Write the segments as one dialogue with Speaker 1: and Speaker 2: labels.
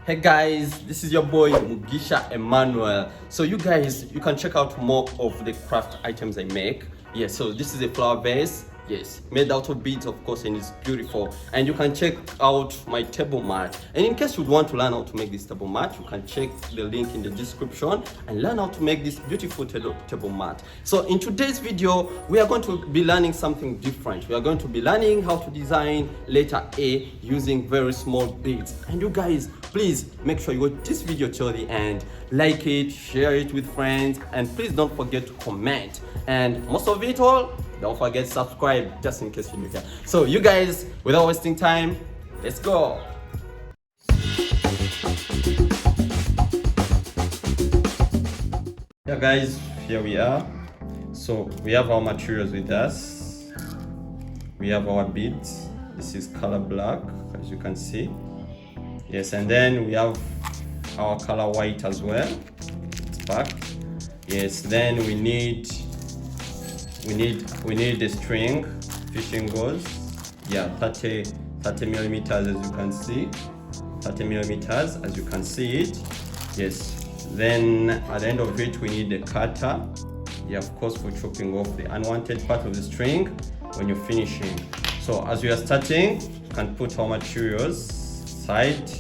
Speaker 1: Hey guys, this is your boy Mugisha Emmanuel. So you guys, you can check out more of the craft items I make. Yes, so this is a flower vase. Yes, made out of beads, of course, and it's beautiful. And you can check out my table mat. And in case you want to learn how to make this table mat, you can check the link in the description and learn how to make this beautiful table mat. So in today's video, we are going to be learning something different. We are going to be learning how to design letter A using very small beads. And you guys, please make sure you watch this video till the end, like it, share it with friends, and please don't forget to comment. And most of it all, don't forget to subscribe just in case you're new here. So you guys, without wasting time, let's go. Yeah guys, here we are. So we have our materials with us. We have our beads. This is color black, as you can see. Yes, and then we have our color white as well. It's packed. Yes, then we need the string, fishing gauze. Yeah, 30 millimeters, as you can see. 30 millimeters, as you can see it. Yes. Then at the end of it, we need the cutter. Yeah, of course, for chopping off the unwanted part of the string when you're finishing. So as we are starting, you can put our materials side.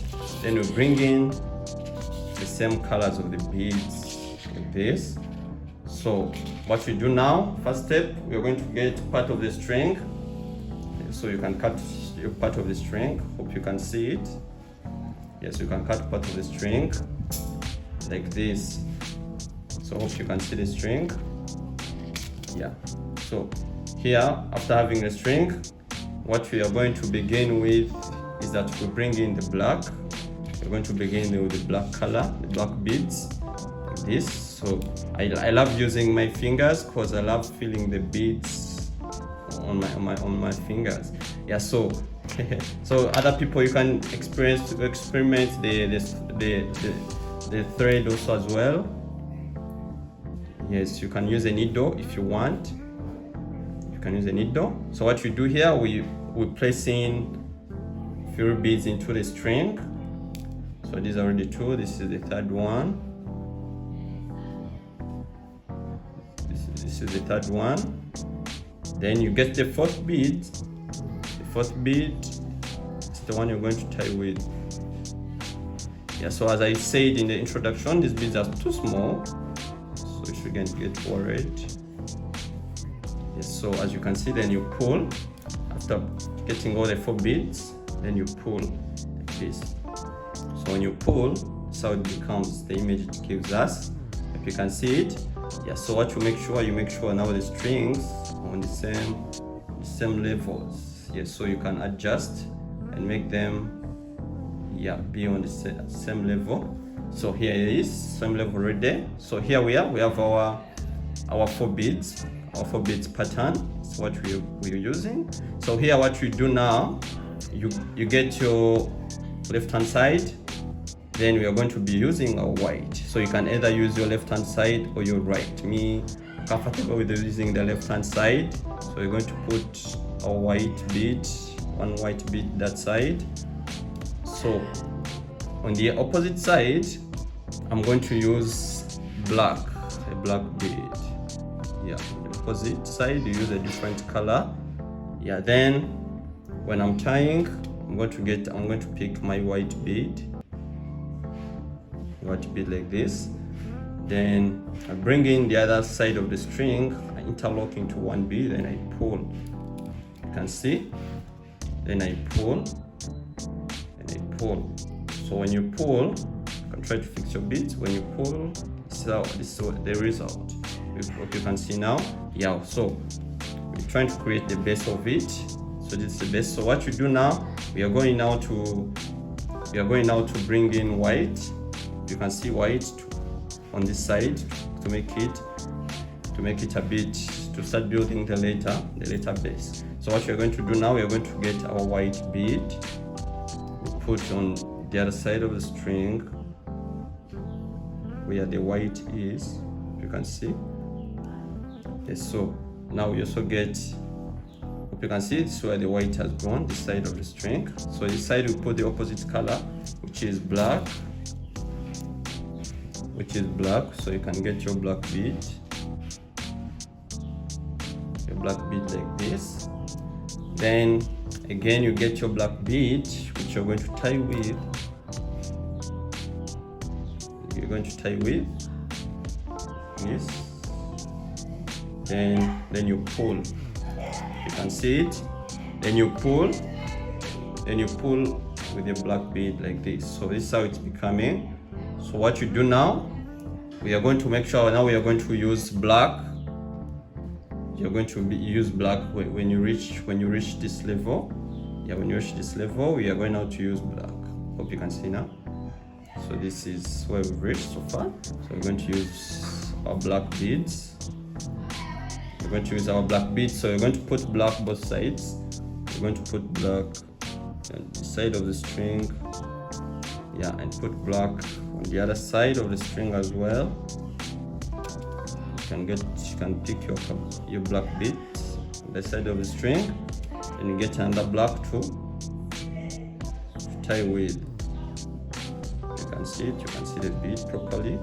Speaker 1: Then we bring in the same colors of the beads like this. So what we do now, first step, we are going to get part of the string. So you can cut your part of the string. Hope you can see it. Yes, you can cut part of the string like this. So hope you can see the string. Yeah. So here, after having the string, what we are going to begin with is that we bring in the black. We're going to begin with the black color, the black beads like this. So I love using my fingers because I love feeling the beads on my fingers. Yeah, so so other people, you can experiment the thread also as well. Yes, you can use a needle if you want. You can use a needle. So what you do here, we place in few beads into the string. So these are already two. This is the third one. This is the third one. Then you get the fourth bead. The fourth bead is the one you're going to tie with. Yeah, so as I said in the introduction, these beads are too small, so you shouldn't get worried. Yes, so as you can see, then you pull. After getting all the 4 beads, then you pull like this. So when you pull, that's how it becomes the image it gives us. If you can see it. Yeah, so what you make sure now the strings are on the same levels. Yes, so you can adjust and make them be on the same level. So here it is, same level right there. So here we have our 4 beads, our 4 beads pattern. That's what we're using. So here what we do now, you get your left hand side. Then we are going to be using a white. So you can either use your left hand side or your right. Me, comfortable with using the left hand side. So we're going to put a white bead, one white bead that side. So on the opposite side, I'm going to use a black bead. Yeah, on the opposite side, you use a different color. Yeah, then when I'm tying, I'm going to pick my white bead like this. Then I bring in the other side of the string, I interlock into one bead, and I pull. You can see. Then I pull, and I pull. So when you pull, you can try to fix your beads. When you pull, this is the result. Hope you can see now. Yeah. So we're trying to create the base of it. So this is the base. So what you do now, we are going now to bring in white. You can see white on this side to make it a bit, to start building the letter base. So what we're going to do now, we're going to get our white bead. We put on the other side of the string where the white is. You can see. Yes, so now we also get, hope you can see, this is where the white has gone, this side of the string. So this side we put the opposite color, we which is black, so you can get your black bead, like this. Then again you get your black bead, which you're going to tie with. You're going to tie with this. Then you pull. You can see it. Then you pull with your black bead like this. So this is how it's becoming. So what you do now, we are going to make sure now we are going to use black. You're going to use black when you reach this level. Yeah, when you reach this level, we are going now to use black. Hope you can see now. So this is where we've reached so far. So we're going to use our black beads. We're going to use our black beads. So we're going to put black both sides. We're going to put black on the side of the string. Yeah, and put black on the other side of the string as well. You can pick your black bead on the side of the string, and you get another black to tie with. You can see it. You can see the bead properly.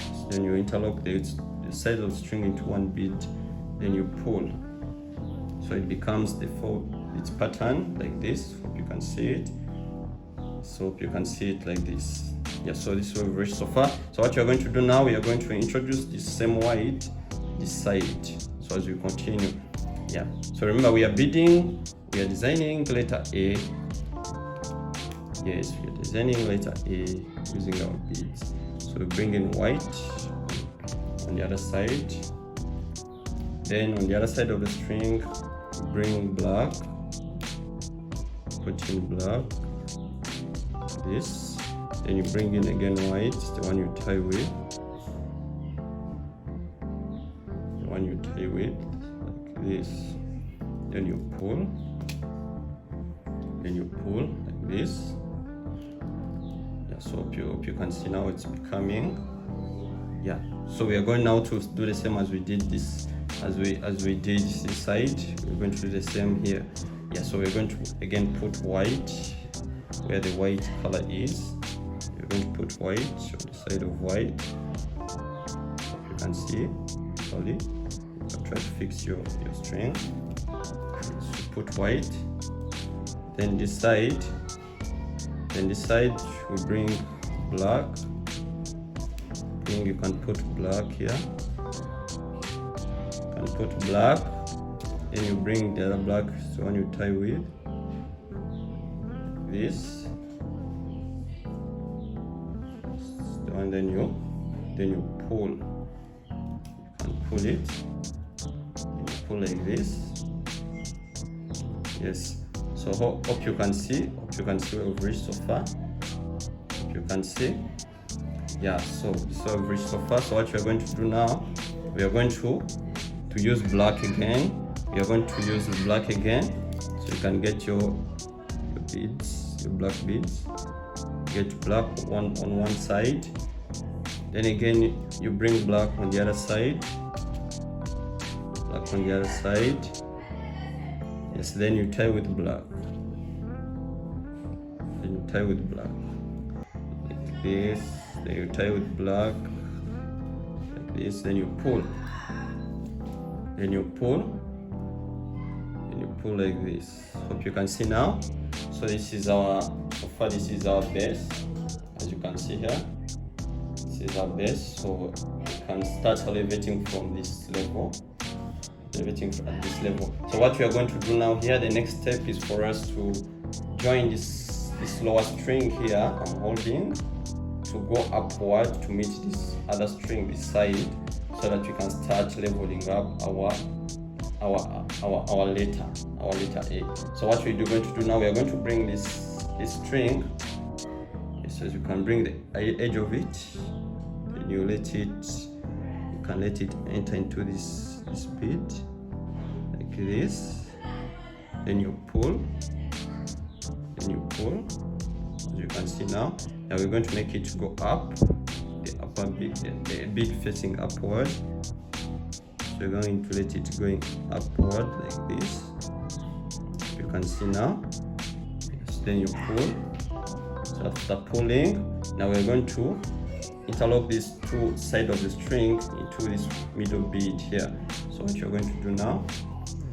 Speaker 1: So then you interlock the side of the string into one bead. Then you pull. So it becomes its pattern like this. Hope you can see it. So hope you can see it like this. Yeah, so this is what we've reached so far. So what you're going to do now, we are going to introduce this same white this side. So as we continue, yeah. So remember, we are designing letter A. Yes, we are designing letter A using our beads. So we bring in white on the other side. Then on the other side of the string, we bring black. Put in black. This. Then you bring in again white, the one you tie with. Like this. Then you pull. Like this. Yeah, so hope you can see now it's becoming. Yeah. So we are going now to do the same as we did this, as we did this side. We're going to do the same here. Yeah, so we're going to again put white where the white color is. You're going to put white on the side of white. You can see slowly. Try to fix your string. So put white. Then this side we bring black. You can put black here. You can put black. Then you bring the other black, the one you tie with. This. And then you pull. You can pull it. You pull like this. Yes. So hope you can see. Where we've reached so far. Hope you can see. Yeah. So we've reached so far. So what we are going to do now, we are going to use black again. We are going to use black again, so you can get your beads, your black beads. Get black on one side. Then again you bring black on the other side. Yes, then you tie with black. Like this. Then you tie with black like this. Then you pull. Like this. Hope you can see now. So this is our base. As you can see here, this is our base. So we can start elevating from this level. So what we are going to do now here, the next step is for us to join this lower string here I'm holding to go upward to meet this other string this side, so that we can start leveling up our letter A. So what we're going to do now, we are going to bring this string. So you can bring the edge of it, then you can let it enter into this bead like this. Then you pull. As you can see now. Now we're going to make it go up, the upper bead, the bead facing upward. So we're going to let it going upward like this. You can see now. Yes, then you pull. after pulling, now we're going to interlock these two sides of the string into this middle bead here. So what you're going to do now,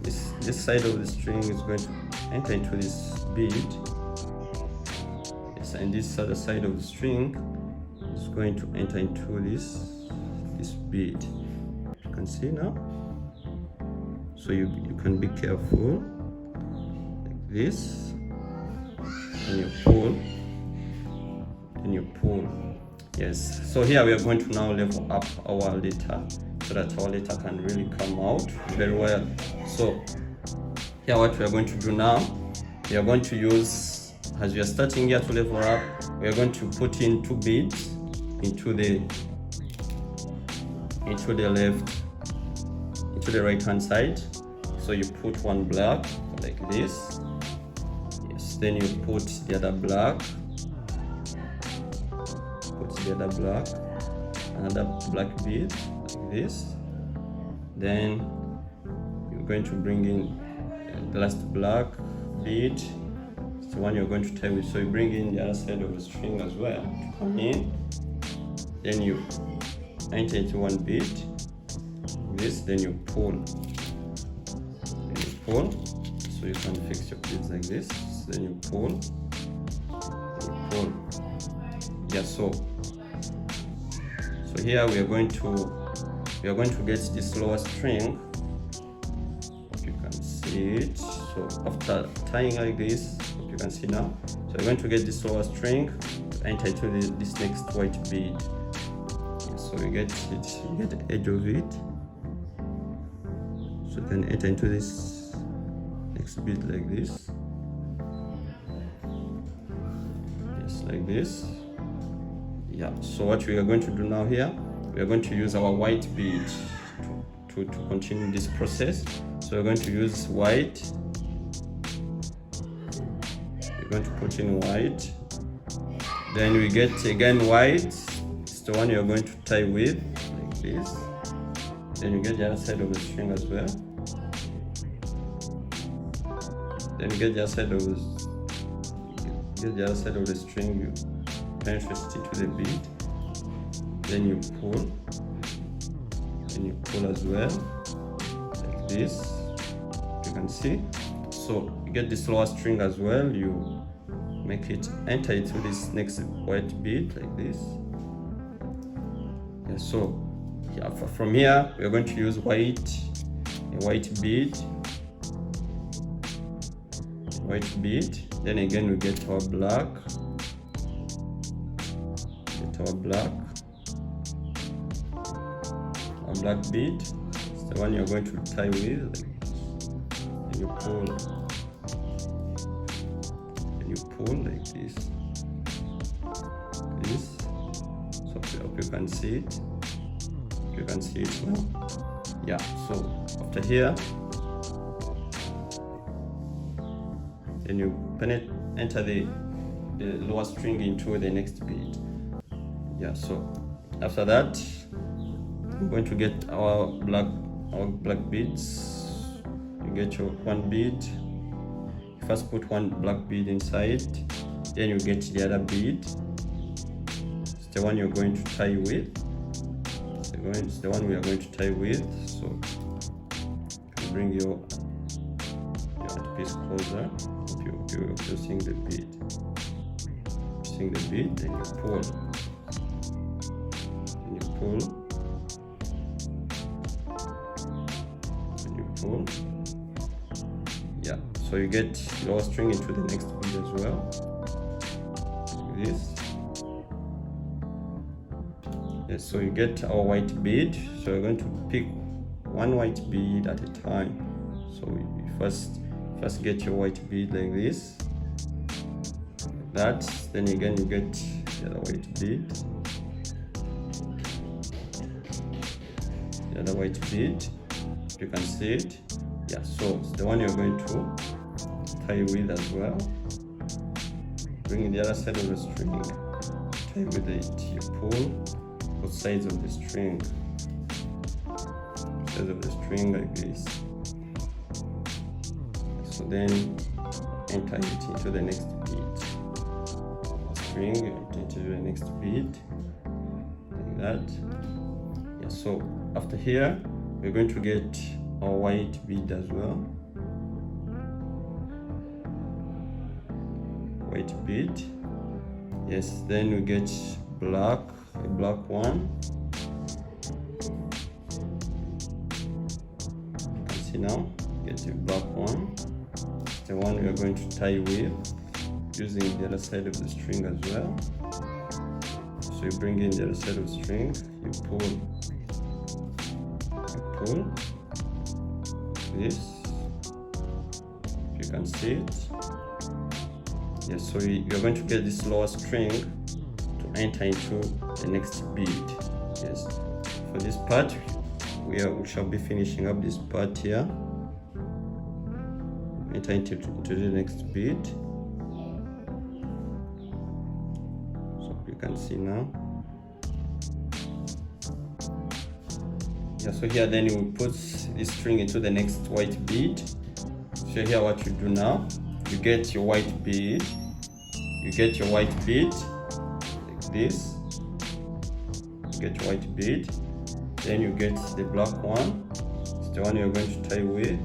Speaker 1: this side of the string is going to enter into this bead. Yes, and this other side of the string is going to enter into this bead. You can see now. So you can be careful like this, and you pull, and you pull. Yes, so here we are going to now level up our letter so that our letter can really come out very well. So here what we are going to do now, we are going to use, as we are starting here to level up, we are going to put in 2 beads into the right hand side. So you put one black like this. Yes, then you put the other black. Another black bead like this. Then you're going to bring in the last black bead. It's the one you're going to tie with. So you bring in the other side of the string as well to come in. Then you enter into one bead. This, then you pull. So you can fix your beads like this. Then you pull. Yeah, so here we are going to get this lower string. You can see it. So after tying like this, you can see now. So you're going to get this lower string to enter into this next white bead. Yeah, so you get the edge of it. So you can enter into this next bead like this. Yes, like this. Yeah, so what we are going to do now here, we are going to use our white bead to continue this process. So we're going to use white. We're going to put in white. Then we get again white. It's the one you're going to tie with, like this. Then you get the other side of the string as well. Then you get the other side of the string. You penetrate it into the bead. Then you pull. Then you pull as well, like this. You can see. So you get this lower string as well. You make it enter into this next white bead like this. Yeah, so yeah, from here we are going to use a white bead. Then again we get our black. Our black bead. It's the one you're going to tie with. And you pull like this. So I hope you can see it. You can see it now. Yeah, so after here, then you enter the lower string into the next bead. Yeah, so after that, I'm going to get our black beads. You get your one bead. You first put one black bead inside, then you get the other bead. It's the one you're going to tie with. It's the one we are going to tie with. So you bring your piece closer. You're seeing the bead. Then you pull. Yeah, so you get your string into the next bead as well, like this. Yes, so you get our white bead. So we're going to pick one white bead at a time. So you first get your white bead like this, like that. Then again you get the other white bead. You can see it. Yeah, so it's the one you're going to tie with as well. Bring the other side of the string, tie with it. You pull both sides of the string, like this. So then enter it into the next bead. string, you enter into the next bead, like that. Yeah, so after here, we're going to get our white bead as well. White bead. Yes, then we get black, a black one. You can see now, get a black one. The one we are going to tie with, using the other side of the string as well. So you bring in the other side of the string, you pull this, if you can see it. Yes, so you're going to get this lower string to enter into the next bead. Yes, for this part, we shall be finishing up this part here. Enter into the next bead. So you can see now. Yeah, so here then you will put this string into the next white bead. So here what you do now, you get your white bead. You get your white bead like this. You get your white bead. Then you get the black one. It's the one you're going to tie with.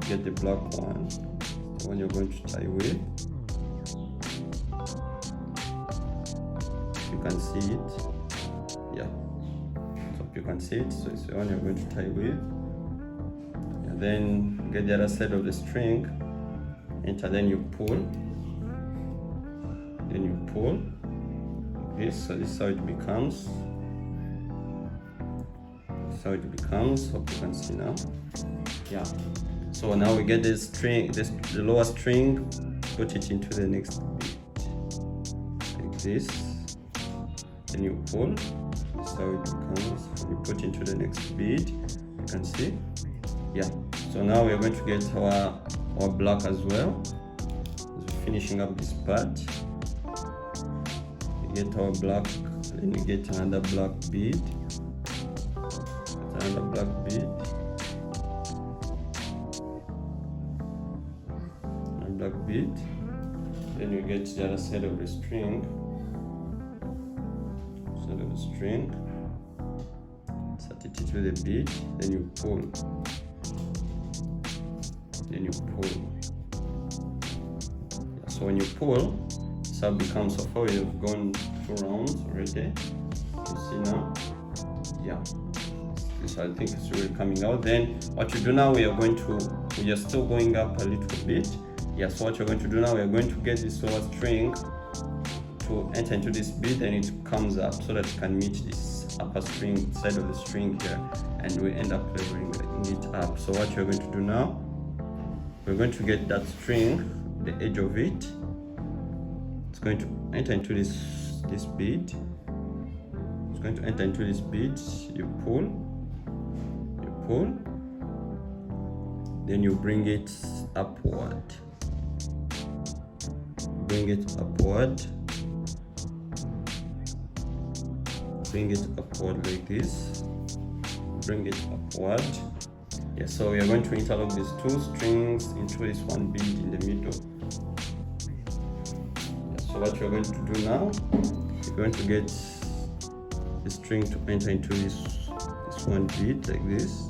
Speaker 1: Get the black one, the one you're going to tie with. You can see it. Yeah, so you can see it. So it's the one you're going to tie with. And then get the other side of the string, enter, then you pull. Then you pull like this. So this is how it becomes. This is how it becomes. Hope you can see now. Yeah. So now we get this string, the lower string, put it into the next beat, like this. Then you pull, this is how it becomes. You put into the next beat, you can see. Yeah, so now we're going to get our black as well. As we're finishing up this part, we get our black, then we get another black bead, another black bead. Black bead, then you get the other side of the string, set it into the bead, then you pull, Yeah, so when you pull, this how it becomes. So far we have gone 2 rounds already. You see now, yeah, this I think is really coming out. Then what you do now, we are still going up a little bit. Yeah, so what you're going to do now, we're going to get this lower string to enter into this bead, and it comes up so that it can meet this upper string side of the string here, and we end up leveling it up. So what you're going to do now, we're going to get that string, the edge of it. It's going to enter into this bead. It's going to enter into this bead. You pull, then you bring it upward. Bring it upward like this. Bring it upward. Yeah, so we are going to interlock these 2 strings into this one bead in the middle. Yeah, so what you're going to do now, you're going to get the string to enter into this one bead like this.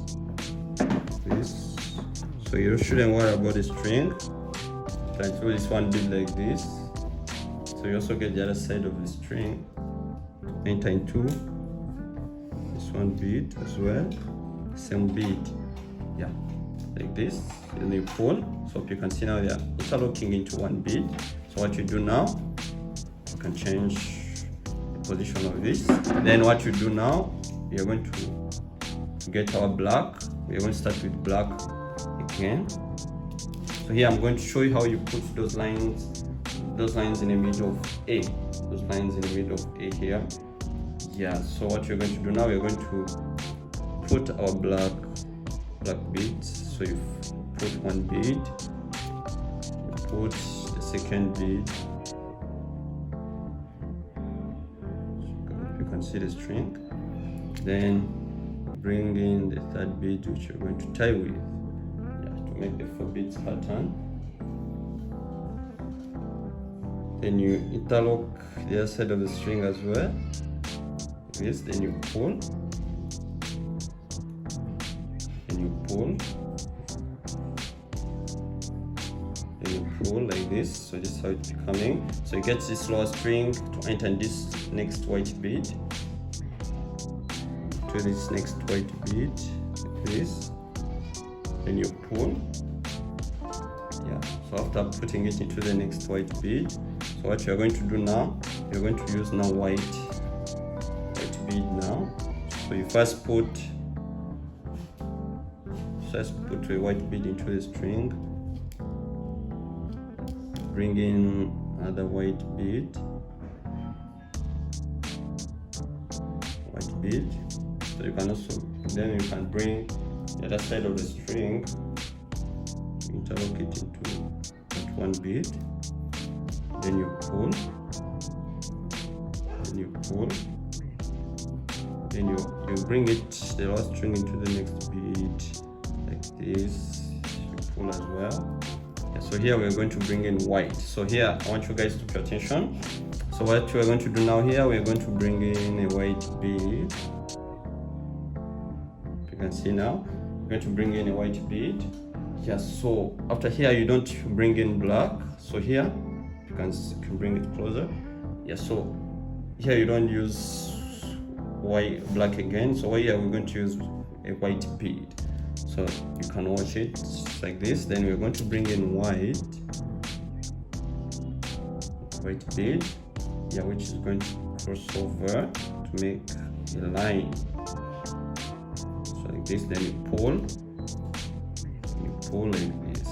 Speaker 1: So you shouldn't worry about the string. Try to this one bead like this. So you also get the other side of the string to enter into this one bead as well. Same bead. Yeah, like this. Then you pull. So you can see now they are interlocking into one bead. So what you do now, you can change the position of this. Then what you do now, we are going to get our black. We are going to start with black again. So here I'm going to show you how you put those lines in the middle of A. Those lines in the middle of A here. Yeah, so what you're going to do now, we're going to put our black beads. So you put one bead, you put the second bead. You can see the string. Then bring in the third bead, which you're going to tie with. Yeah, to make the 4 beads pattern. then you interlock the other side of the string as well. This, then you pull, then you pull, then you pull like this. So this is how it's becoming. So you get this lower string to enter in this next white bead, to this next white bead, like this, then you pull. Yeah, so after putting it into the next white bead, so what you're going to do now, you're going to use now white bead now. So you first put a white bead into the string, bring in another white bead, so you can also, then you can bring the other side of the string, interlock it into that one bead, then you pull, then you pull, then you bring it, the last string, into the next bead like this. You pull as well. Yeah, so here we're going to bring in white. So here I want you guys to pay attention. So what we're going to do now, here we're going to bring in a white bead. You can see now we're going to bring in a white bead. Yeah, so after here you don't bring in black. So here you can bring it closer. Yeah, so here you don't use black again. So here we're going to use a white bead. So you can watch it like this. Then we're going to bring in white bead, yeah, which is going to cross over to make a line. So like this. Then you pull like this.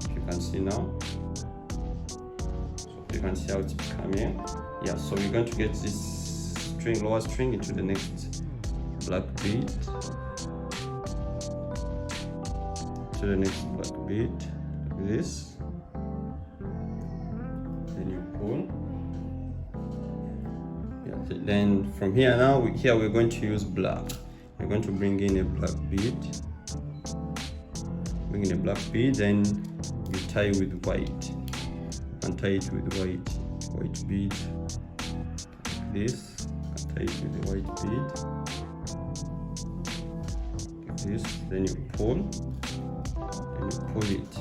Speaker 1: You can see now. So you can see how it's becoming. Yeah, so we're going to get this lower string into the next black bead, to the next black bead, like this. Then you pull. Yeah, then from here now, we're going to use black. We're going to bring in a black bead. Bring in a black bead, then you tie with white. And tie it with white bead, like this. Tie it with the white bead, like this. Then you pull, and you pull it.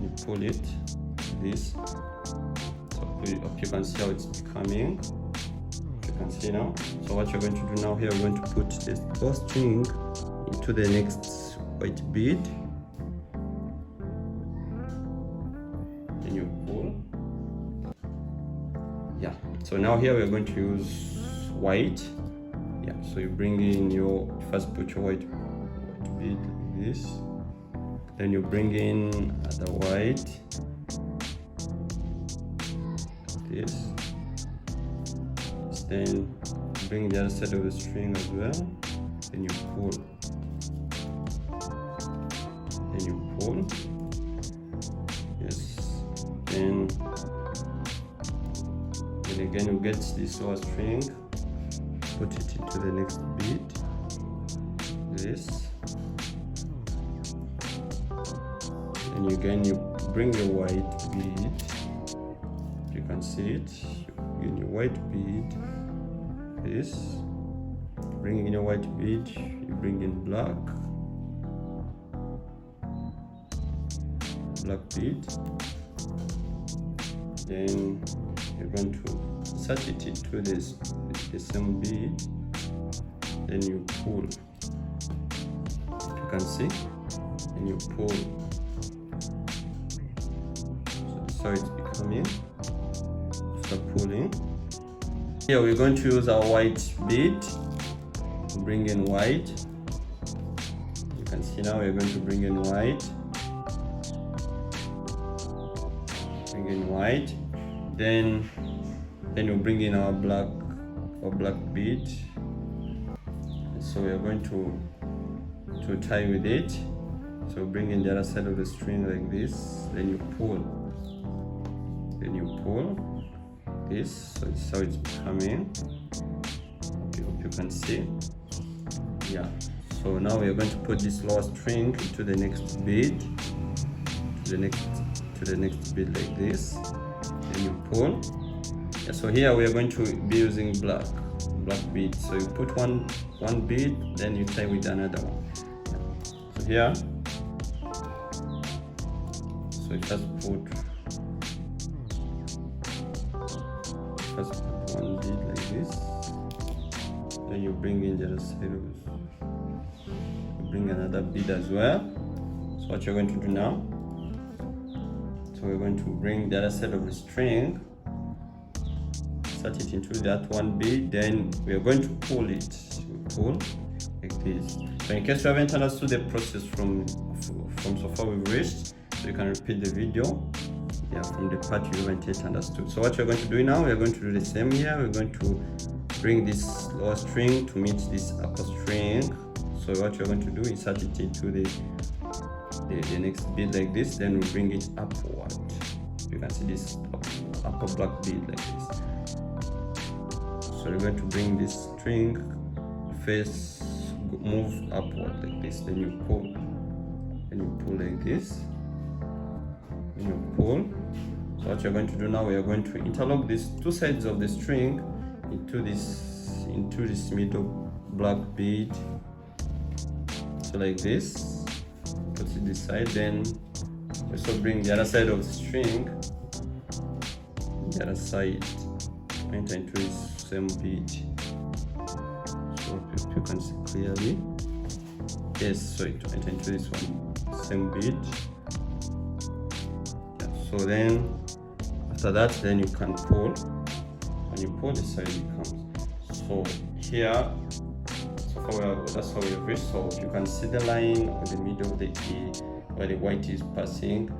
Speaker 1: You pull it like this. So you can see how it's becoming. You can see now. So what you're going to do now, here we're going to put this first string into the next white bead. Then you pull. Yeah, so now here we're going to use white. Yeah, so you bring in first put your white bead like this, then you bring in the white like this, then bring the other side of the string as well, then you pull, yes, then again you get this lower string, put it into the next bead, this, and again you bring your white bead, you can see it, in your white bead, this, bring in your white bead, you bring in black bead, then you're going to insert it into the same bead, then you pull, you can see, and you pull. So it's becoming, start pulling. Here we're going to use our white bead, bring in white. You can see now we're going to bring in white, then you bring in our black bead. So we are going to tie with it. So bring in the other side of the string like this, then you pull this. So this is how it's becoming. Hope you can see. Yeah, so now we are going to put this lower string to the next bead, to into the next bead like this, then you pull. Yeah, so here we are going to be using black bead. So you put one bead, then you tie with another one. So here, so you first put one bead like this, then you bring in the other side of it. You bring another bead as well. So what you're going to do now, so we're going to bring the other side of the string, start it into that one bead, then we are going to pull it. We pull like this. So in case you haven't understood the process from so far we've reached, so you can repeat the video, yeah, from the part you haven't yet understood. So what you're going to do now, we're going to do the same here. We're going to bring this lower string to meet this upper string. So what you're going to do, insert it into the next bead like this, then we bring it upward. You can see this upper black bead like this. So we're going to bring this string face, move upward like this, then you pull like this, then you pull. So what you're going to do now, we are going to interlock these two sides of the string into this middle black bead. So like this, put it this side, then also bring the other side of the string, the other side, enter into this same bead. So if you can see clearly, yes, so it enter into this one, same bead. Yeah, so then after that, then you can pull. When you pull, this side it comes. So here, that's how we have reached. So you can see the line on the middle of the E where the white is passing.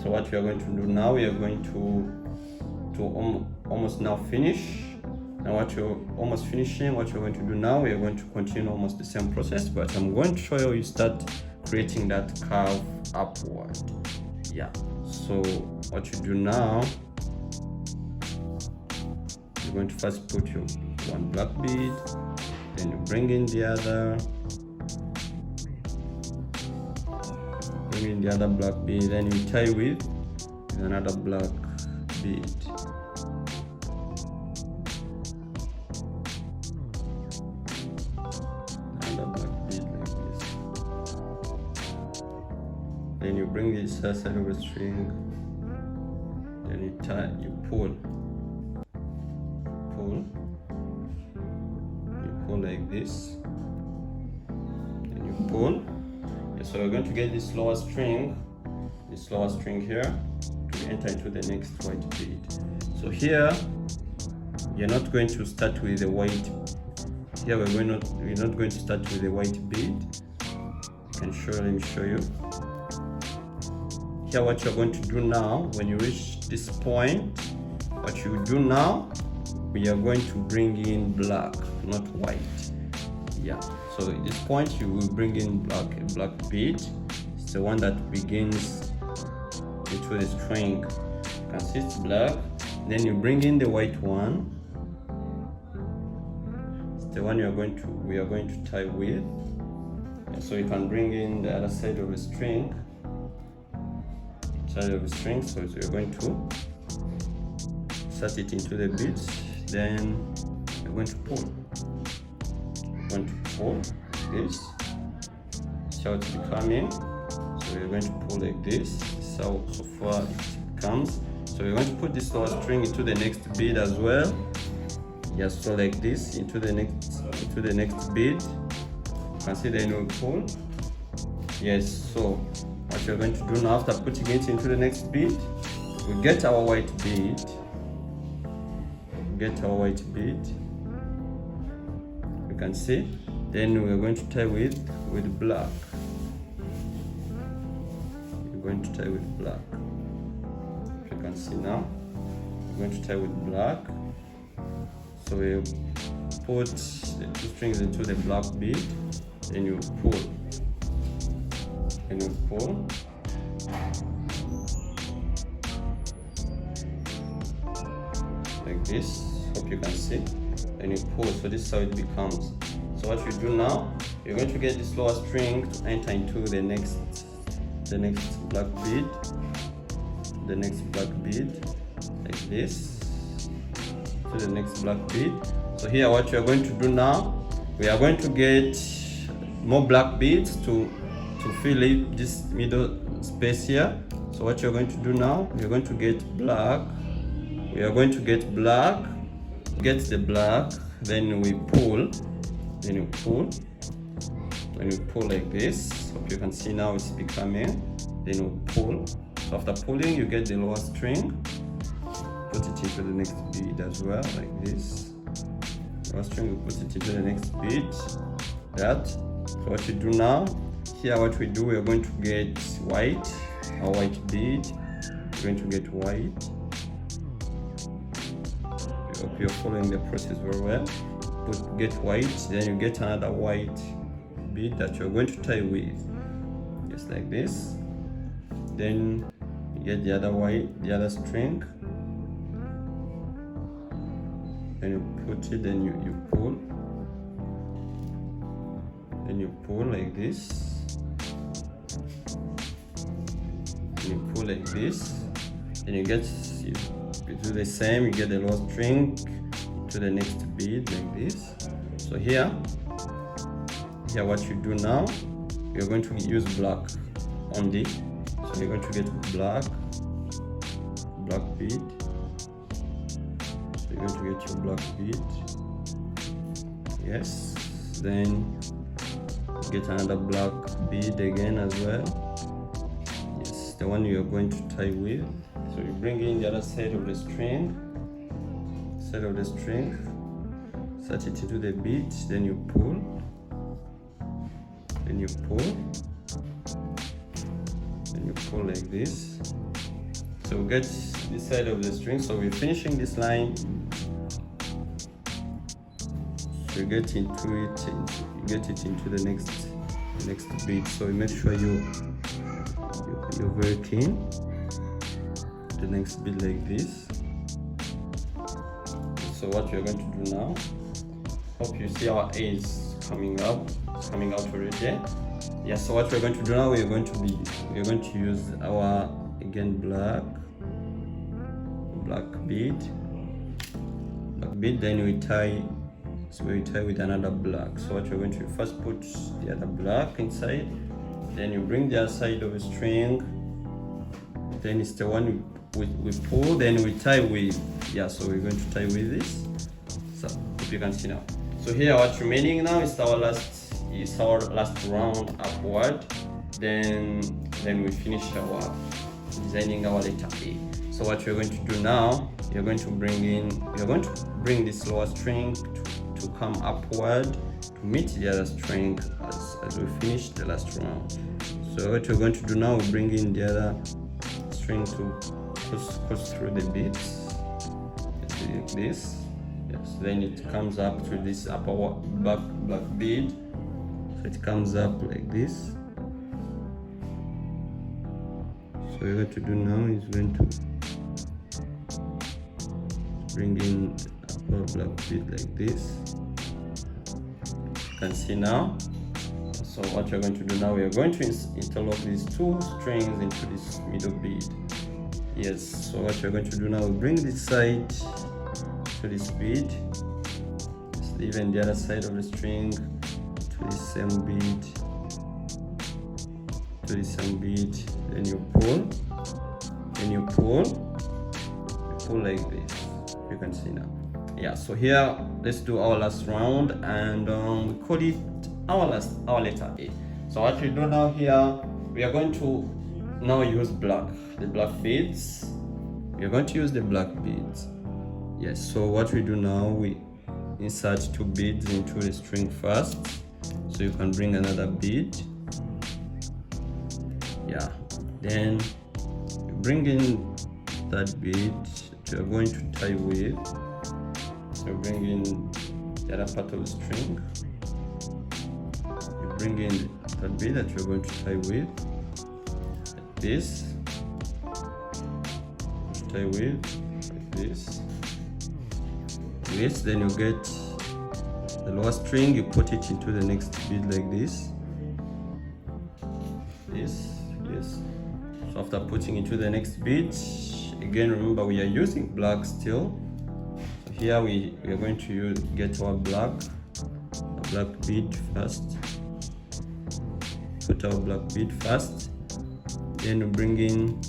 Speaker 1: So what we are going to do now, we are going to almost now finish. Now what you're almost finishing, what you're going to do now, we are going to continue almost the same process, but I'm going to show you start creating that curve upward. Yeah, so what you do now, you're going to first put your one black bead, then you bring in the other, black bead, then you tie with another black bead. Another black bead like this. Then you bring this side of the string, then you tie, you pull like this, then you pull. Yeah, so we're going to get this lower string here to enter into the next white bead. So here you're not going to start with the white. Here we're not going to start with the white bead. Let me show you. Here what you're going to do now, when you reach this point, what you do now, we are going to bring in black, not white. Yeah, so at this point you will bring in a black bead. It's the one that begins into the string. You can see it's black. Then you bring in the white one. It's the one we are going to tie with. Yeah, so you can bring in the other side of the string. So you're going to insert it into the beads. Then you're going to pull. This. See how it's becoming. So we're going to pull like this. This is how so far it comes. So we're going to put this lower string into the next bead as well. Yes, so like this into the next bead. You can see then we pull. Yes, so what you're going to do now, after putting it into the next bead, we get our white bead. You can see. Then we're going to tie with black. You're going to tie with black. If you can see now, we're going to tie with black. So we put the two strings into the black bead, then you pull. Like this. Hope you can see. Then you pull. So this is how it becomes. So what you do now, you're going to get this lower string to enter into the next black bead. the next black bead like this, to the next black bead. So here what we are going to do now, we are going to get more black beads to fill it, this middle space here. So what you're going to do now, you're going to get black, we are going to get black, get the black, then we pull, then you pull, when you pull like this, hope you can see now it's becoming, then you pull. So after pulling, you get the lower string, put it into the next bead as well, like this. Lower string, you put it into the next bead, that. So what you do now, here what we do, we are going to get white, a white bead, we're going to get white. I hope you're following the process very well. Get white, then you get another white bead that you're going to tie with, just like this. Then you get the other white, the other string, then you put it, then you pull, then you pull like this, then you pull like this, then you do the same, you get the lower string to the next bead like this. So here what you do now, you're going to use black only. So you're going to get black bead. So you're going to get your black bead. Yes. Then get another black bead again as well. Yes, the one you're going to tie with. So you bring in the other side of the string. Set it into the bead, then you pull, then you pull like this. So we get this side of the string, so we're finishing this line. So you get into it, you get it into the next bead. So you make sure you're very keen. The next bead like this. So what we're going to do now, hope you see our A is coming out already. Yeah, so what we're going to do now, we're going to use our, again, black bead, then we tie with another black. So what we're going to first put the other black inside, then you bring the other side of the string, then it's the one we pull, then we tie with, yeah, so we're going to tie with this. So if you can see now, so here what's remaining now is our last round upward, then we finish our designing our letter A. So what you're going to do now, you're going to bring this lower string to come upward to meet the other string as we finish the last round. So what you're going to do now, we bring in the other string to cross through the beads like this. Yes, then it comes up to this upper black bead. So it comes up like this. So what you're going to do now is going to bring in upper black bead like this. You can see now. So what you're going to do now, we are going to interlock these two strings into this middle bead. Yes, so what you're going to do now, we bring this side to this bead, even the other side of the string to this same bead, then you pull like this. You can see now. Yeah, so here let's do our last round, and we call it our letter A. So what we do now here, we are going to now use the black beads. We are going to use the black beads. Yes, so what we do now, we insert two beads into the string first. So you can bring another bead. Yeah, then you bring in that bead that you are going to tie with. So bring in the other part of the string. You bring in that bead that you're going to tie with, like this. Tie with like this. Yes, then you get the lower string, you put it into the next bead like this. Yes. So after putting into the next bead, again remember we are using black still. So here we are going to get our black bead first. Put our black bead first, then we bring in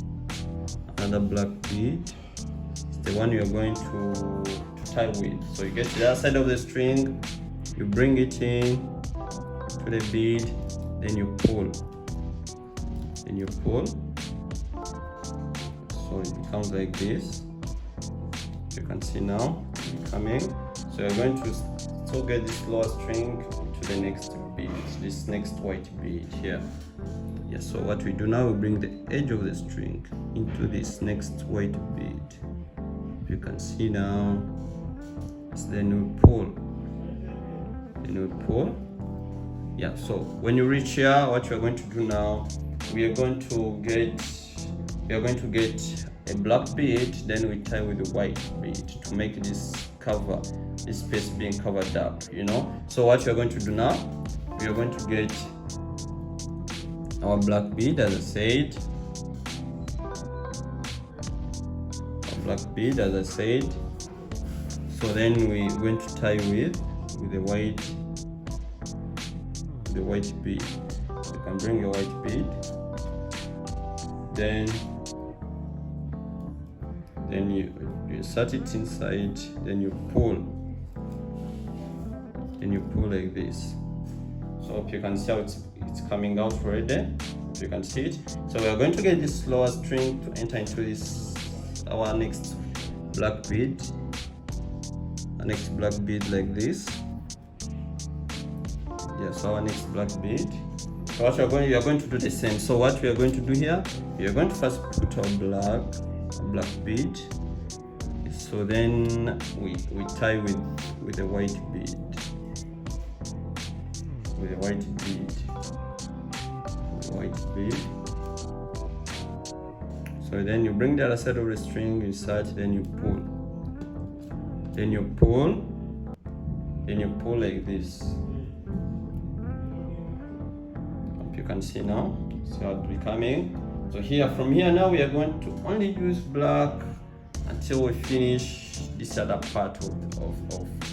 Speaker 1: another black bead. It's the one you are going to tie with. So you get to the other side of the string, you bring it in to the bead, then you pull. So it becomes like this. You can see now coming. So you're going to still get this lower string to the next bead, this next white bead here. Yeah, so what we do now, we bring the edge of the string into this next white bead. You can see now. So then we pull. Yeah, so when you reach here, what you're going to do now, we are going to get a black bead, then we tie with the white bead to make this space being covered up, So what you're going to do now, we are going to get our black bead, as I said. So then we're going to tie with the white bead. You can bring your white bead, then you insert it inside, then you pull like this. So hope you can see how it's coming out already. If you can see it. So we are going to get this lower string to enter into our next black bead. Like this. Yes, our next black bead. So what you are going to do the same. So what we are going to do here, we are going to first put our black bead. So then we tie with the white bead. So then you bring the other side of the string, insert, then you pull. Then you pull like this. Hope you can see now. So it's becoming. So from here now we are going to only use black until we finish this other part of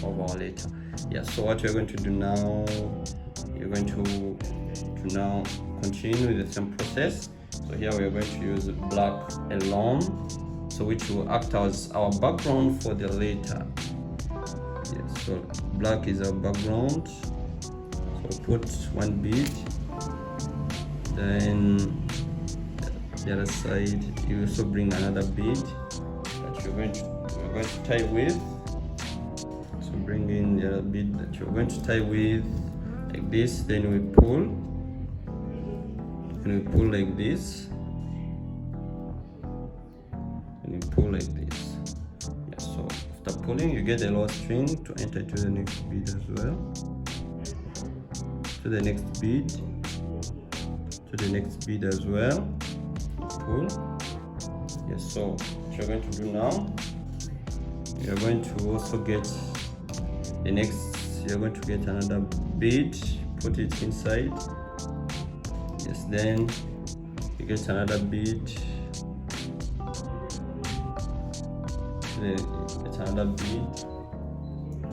Speaker 1: our letter. Yeah. So what you're going to do now, you're going to now continue with the same process. So here we are going to use black alone, so which will act as our background for the letter. Yes, so black is our background. So put one bead, then the other side you also bring another bead that you're going to tie with. So bring in the other bead that you're going to tie with like this, then we pull like this, and you pull like this. Yeah, so after pulling, you get the lower string to enter to the next bead as well. To the next bead as well. Pull. Yes, so what you're going to do now, you're going to also get you're going to get another bead, put it inside. Yes, then you get another bead,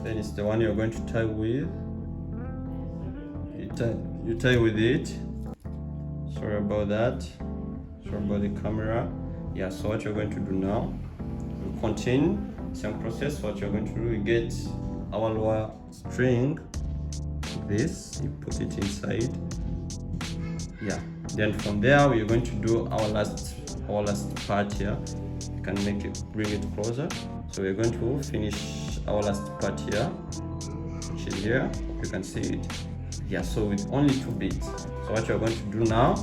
Speaker 1: then it's the one you're going to tie with. You tie with it. Sorry about that. Sorry about the camera. Yeah, so what you're going to do now, we'll continue same process. What you're going to do, you get our lower string like this, you put it inside. Yeah, then from there we're going to do our last part here. You can bring it closer. So we're going to finish our last part here, which is here. You can see it. Yeah, so with only 2 beads. So what you're going to do now,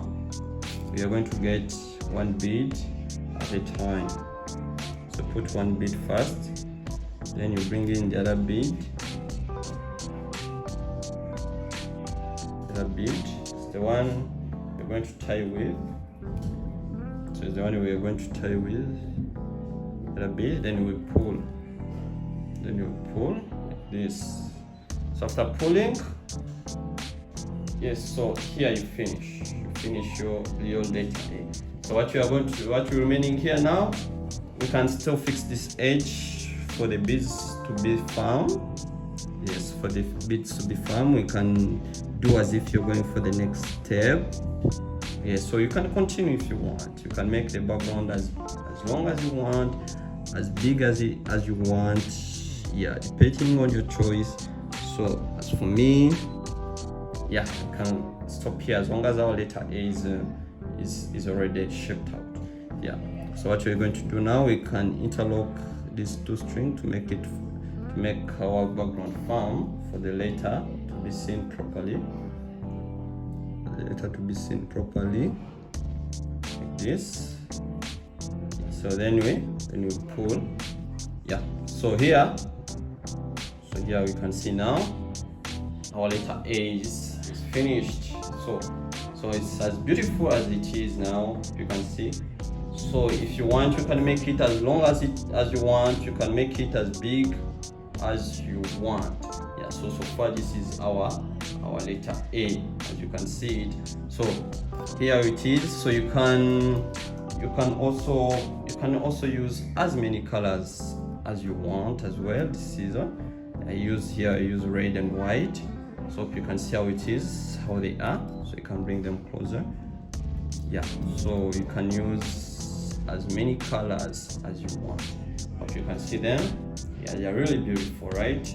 Speaker 1: we are going to get one bead at a time. So put one bead first, then you bring in the other bead. It's the one we're going to tie with. So it's the one we are going to tie with. The bead, then we pull. Then you pull like this. So after pulling, Yes, so here you finish your letter A. So what you remaining here now, we can still fix this edge for the beads to be firm. Yes, for the beads to be firm, we can do as if you're going for the next step. Yes, so you can continue if you want. You can make the background as long as you want, as big as you want. Yeah, depending on your choice. So as for me, yeah, I can stop here as long as our letter A is already shaped out. Yeah. So what we're going to do now, we can interlock these two strings to make our background firm for the letter to be seen properly. Like this. So then we pull. Yeah. So here we can see now our letter A is finished. So it's as beautiful as it is now. You can see. So if you want, you can make it as long as you want. You can make it as big as you want. Yeah. So far this is our letter A, as you can see it. So here it is. So you can also use as many colors as you want as well. This season I use red and white. So you can see how it is, how they are. So you can bring them closer. Yeah, so you can use as many colors as you want. Hope you can see them. Yeah, they're really beautiful, right?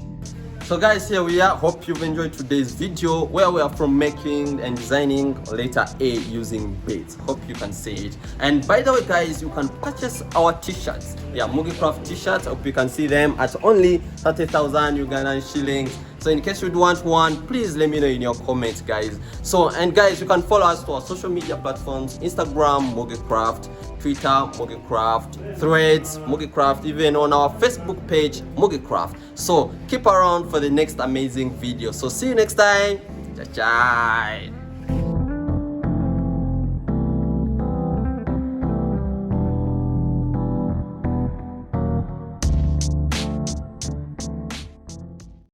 Speaker 1: So guys, here we are. Hope you've enjoyed today's video where we are from making and designing letter A using beads. Hope you can see it. And by the way guys, you can purchase our t-shirts. Yeah, Mugicraft t-shirts. Hope you can see them at only 30,000 Ugandan shillings. So in case you'd want one, please let me know in your comments, guys. So, and guys, you can follow us to our social media platforms: Instagram, Mugicraft, Twitter, Mugicraft, Threads, Mugicraft, even on our Facebook page, Mugicraft. So keep around for the next amazing video. So see you next time. Ciao, ciao.